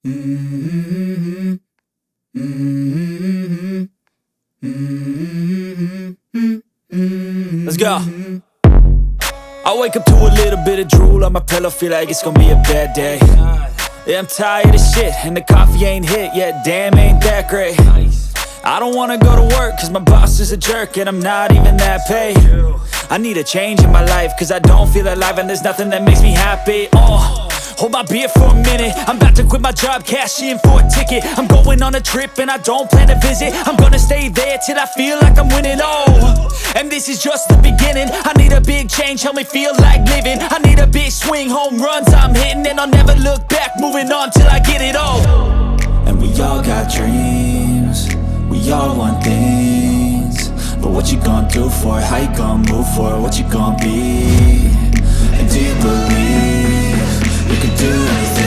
Mm-hmm. Mm-hmm. Mm-hmm. Let's go. I wake up to a little bit of drool on my pillow, feel like it's gonna be a bad day. Yeah, I'm tired of shit, and the coffee ain't hit yet, damn, ain't that great. I don't wanna go to work, cause my boss is a jerk, and I'm not even that paid. I need a change in my life, cause I don't feel alive, and there's nothing that makes me happy. Hold my beer for a minute, I'm about to quit my job, cash in for a ticket. I'm going on a trip and I don't plan to visit. I'm gonna stay there till I feel like I'm winning, and this is just the beginning. I need a big change, help me feel like living. I need a big swing, home runs I'm hitting, and I'll never look back, moving on till I get it all. And we all got dreams, we all want things, but what you gonna do for it? How you gonna move for it? What you gonna be? And do you believe you can do anything?